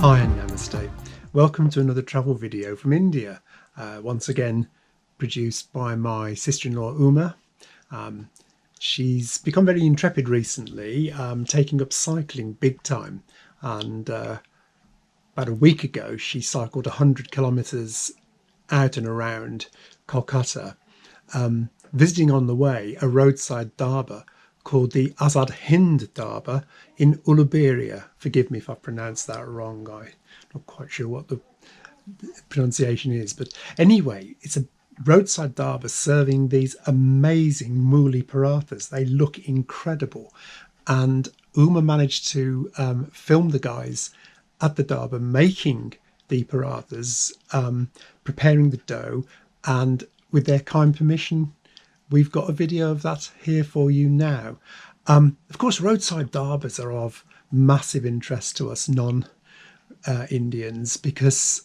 Hi and namaste. Welcome to another travel video from India, once again produced by my sister-in-law Uma. She's become very intrepid recently, taking up cycling big time, and about a week ago she cycled 100 kilometers out and around Kolkata, visiting on the way a roadside dhaba called the Azad Hind Dhaba in Uluberia. Forgive me if I pronounced that wrong. I'm not quite sure what the pronunciation is, but anyway, it's a roadside dhaba serving these amazing mooli parathas. They look incredible, and Uma managed to film the guys at the dhaba making the parathas, preparing the dough, and with their kind permission, we've got a video of that here for you now. Of course, roadside dhabas are of massive interest to us non-Indians because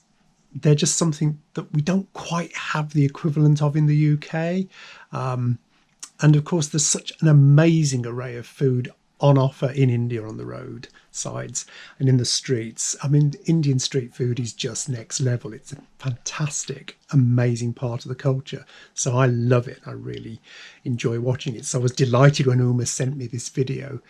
they're just something that we don't quite have the equivalent of in the UK. And of course, there's such an amazing array of food on offer in India on the road sides and in the streets. I mean, Indian street food is just next level. It's a fantastic, amazing part of the culture. So I love it. I really enjoy watching it. So I was delighted when Uma sent me this video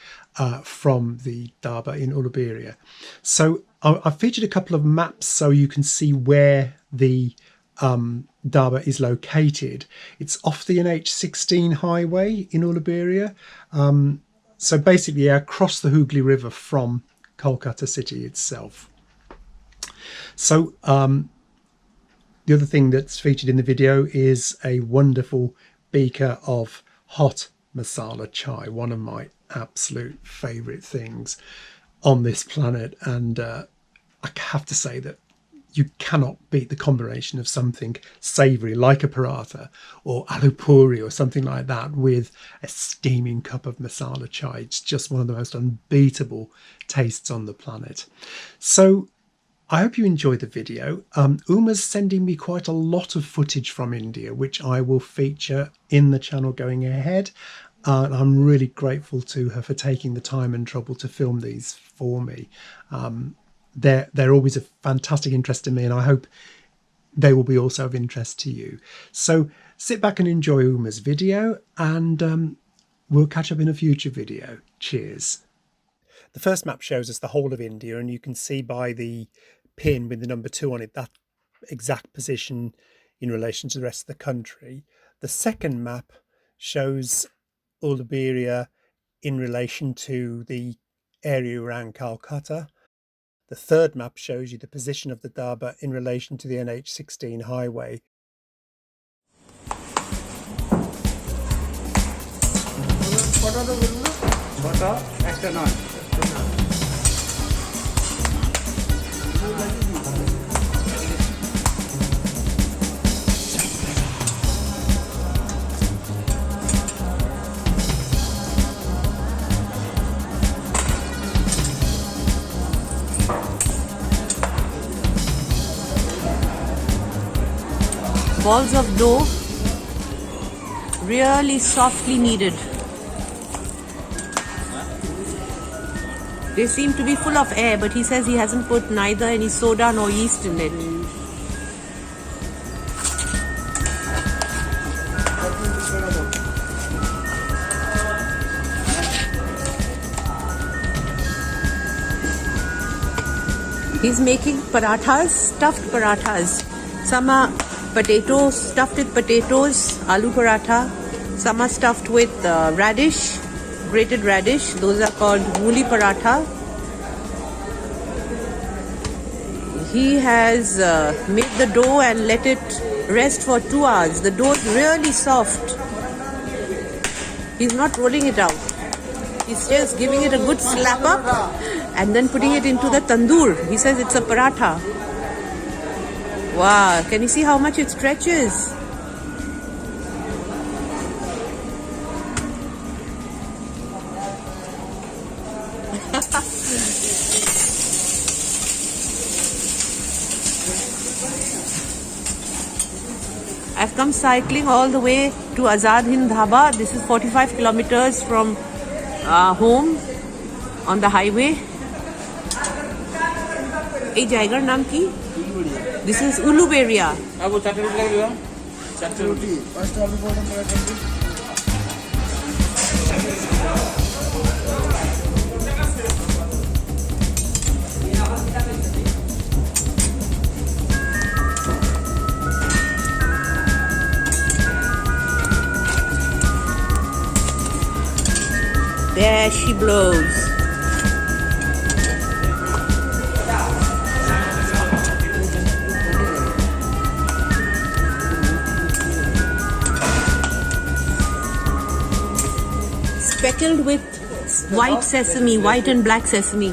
from the dhaba in Uluberia. So I featured a couple of maps so you can see where the dhaba is located. It's off the NH16 highway in Uluberia. So basically across the Hooghly River from Kolkata city itself. So the other thing that's featured in the video is a wonderful beaker of hot masala chai, one of my absolute favourite things on this planet. And I have to say that you cannot beat the combination of something savoury like a paratha or aloo puri or something like that with a steaming cup of masala chai. It's just one of the most unbeatable tastes on the planet. So I hope you enjoyed the video. Uma's sending me quite a lot of footage from India, which I will feature in the channel going ahead. I'm really grateful to her for taking the time and trouble to film these for me. They're always a fantastic interest to me, and I hope they will be also of interest to you. So sit back and enjoy Uma's video, and we'll catch up in a future video. Cheers. The first map shows us the whole of India, and you can see by the pin with the number 2 on it that exact position in relation to the rest of the country. The second map shows Uluberia in relation to the area around Calcutta. The third map shows you the position of the dhaba in relation to the NH16 highway. Balls of dough, really softly kneaded. They seem to be full of air, but he says he hasn't put neither any soda nor yeast in it. He's making parathas, stuffed parathas. Some are potatoes, stuffed with potatoes, aloo paratha. Some are stuffed with radish, grated radish. Those are called mooli paratha. He has made the dough and let it rest for 2 hours. The dough is really soft. He's not rolling it out. He's just giving it a good slap up and then putting it into the tandoor. He says it's a paratha. Wow, can you see how much it stretches? I've come cycling all the way to Azad Hind Dhaba. This is 45 kilometers from home on the highway. এই জায়গার নাম কি? This is Uluberia. Abu চারটে রুটি লাগবে না? চারটে রুটি পাঁচটা আলু পরোটা করে দিন। There she blows. Speckled with white sesame, white and black sesame.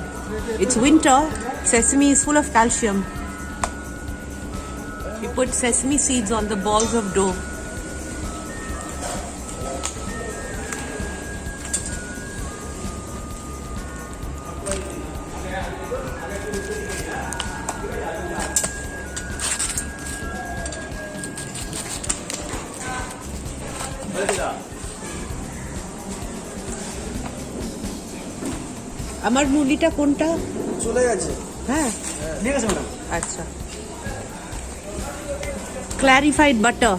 It's winter. Sesame is full of calcium. We put sesame seeds on the balls of dough. আমার মুলিটা কোনটা? চলে গেছে। হ্যাঁ নিয়ে গেছে ম্যাডাম। আচ্ছা। Clarified butter.